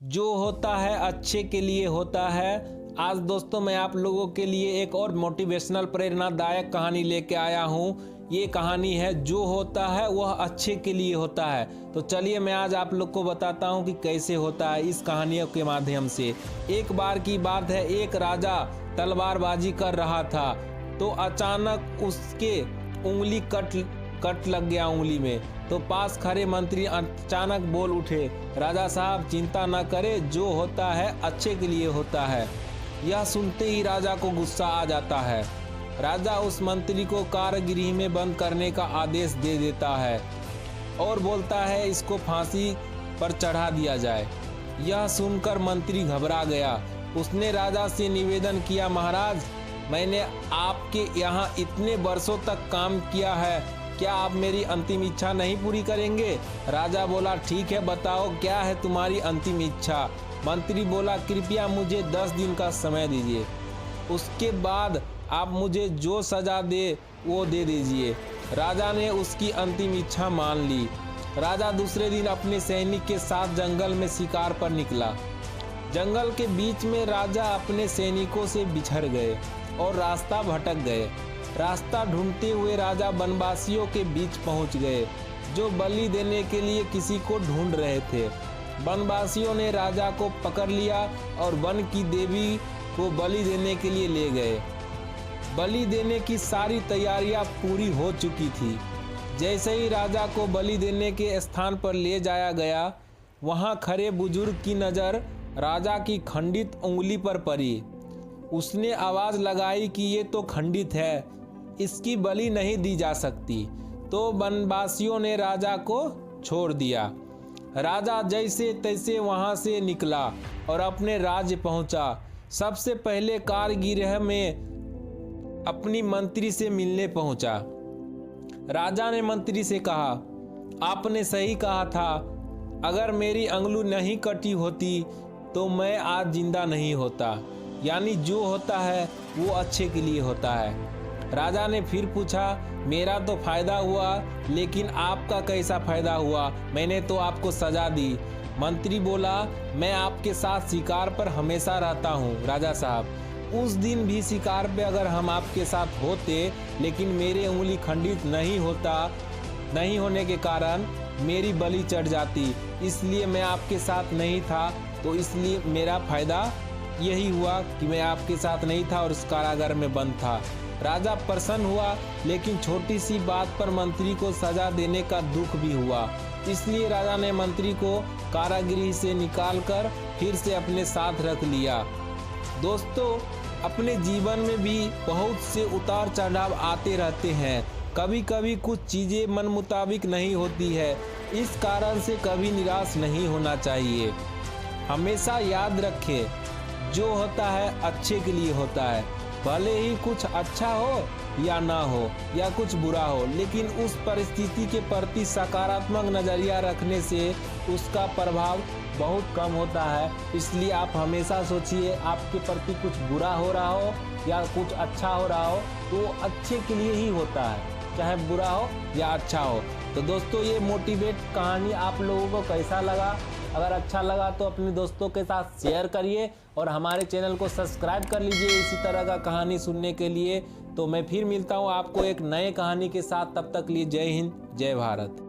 जो होता है अच्छे के लिए होता है। आज दोस्तों मैं आप लोगों के लिए एक और मोटिवेशनल प्रेरणादायक कहानी लेके आया हूँ। ये कहानी है जो होता है वह अच्छे के लिए होता है। तो चलिए मैं आज आप लोग को बताता हूँ कि कैसे होता है इस कहानियों के माध्यम से। एक बार की बात है, एक राजा तलवारबाजी कर रहा था तो अचानक उसके उंगली कट लग गया उंगली में। तो पास खड़े मंत्री अचानक बोल उठे, राजा साहब चिंता न करे, जो होता है अच्छे के लिए होता है। यह सुनते ही राजा को गुस्सा आ जाता है। राजा उस मंत्री को कारागृह में बंद करने का आदेश दे देता है और बोलता है इसको फांसी पर चढ़ा दिया जाए। यह सुनकर मंत्री घबरा गया। उसने राजा से निवेदन किया, महाराज मैंने आपके यहाँ इतने वर्षों तक काम किया है, क्या आप मेरी अंतिम इच्छा नहीं पूरी करेंगे? राजा बोला, ठीक है बताओ क्या है तुम्हारी अंतिम इच्छा? मंत्री बोला, कृपया मुझे 10 दिन का समय दीजिए, उसके बाद आप मुझे जो सजा दे वो दे दीजिए। राजा ने उसकी अंतिम इच्छा मान ली। राजा दूसरे दिन अपने सैनिक के साथ जंगल में शिकार पर निकला। जंगल के बीच में राजा अपने सैनिकों से बिछड़ गए और रास्ता भटक गए। रास्ता ढूंढते हुए राजा वनवासियों के बीच पहुंच गए जो बलि देने के लिए किसी को ढूंढ रहे थे। वनवासियों ने राजा को पकड़ लिया और वन की देवी को बलि देने के लिए ले गए। बलि देने की सारी तैयारियां पूरी हो चुकी थी। जैसे ही राजा को बलि देने के स्थान पर ले जाया गया, वहां खड़े बुजुर्ग की नज़र राजा की खंडित उंगली पर पड़ी। उसने आवाज़ लगाई कि ये तो खंडित है, इसकी बलि नहीं दी जा सकती। तो वनवासियों ने राजा को छोड़ दिया। राजा जैसे तैसे वहां से निकला और अपने राज्य पहुंचा। सबसे पहले कारागृह में अपनी मंत्री से मिलने पहुंचा। राजा ने मंत्री से कहा, आपने सही कहा था, अगर मेरी अंगुली नहीं कटी होती तो मैं आज जिंदा नहीं होता। यानी जो होता है वो अच्छे के लिए होता है। राजा ने फिर पूछा, मेरा तो फायदा हुआ, लेकिन आपका कैसा फायदा हुआ? मैंने तो आपको सजा दी। मंत्री बोला, मैं आपके साथ शिकार पर हमेशा रहता हूँ राजा साहब। उस दिन भी शिकार पे अगर हम आपके साथ होते, लेकिन मेरे उंगली खंडित नहीं होने के कारण मेरी बलि चढ़ जाती, इसलिए मैं आपके साथ नहीं था। तो इसलिए मेरा फायदा यही हुआ कि मैं आपके साथ नहीं था और उस कारागार में बंद था। राजा प्रसन्न हुआ, लेकिन छोटी सी बात पर मंत्री को सजा देने का दुख भी हुआ। इसलिए राजा ने मंत्री को कारागृह से निकालकर फिर से अपने साथ रख लिया। दोस्तों, अपने जीवन में भी बहुत से उतार चढ़ाव आते रहते हैं। कभी कभी कुछ चीज़ें मन मुताबिक नहीं होती है, इस कारण से कभी निराश नहीं होना चाहिए। हमेशा याद रखें, जो होता है अच्छे के लिए होता है। भले ही कुछ अच्छा हो या ना हो या कुछ बुरा हो, लेकिन उस परिस्थिति के प्रति सकारात्मक नज़रिया रखने से उसका प्रभाव बहुत कम होता है। इसलिए आप हमेशा सोचिए, आपके प्रति कुछ बुरा हो रहा हो या कुछ अच्छा हो रहा हो तो अच्छे के लिए ही होता है, चाहे बुरा हो या अच्छा हो। तो दोस्तों, ये मोटिवेट कहानी आप लोगों को कैसा लगा? अगर अच्छा लगा तो अपने दोस्तों के साथ शेयर करिए और हमारे चैनल को सब्सक्राइब कर लीजिए इसी तरह का कहानी सुनने के लिए। तो मैं फिर मिलता हूँ आपको एक नए कहानी के साथ। तब तक लिए जय हिंद, जय भारत।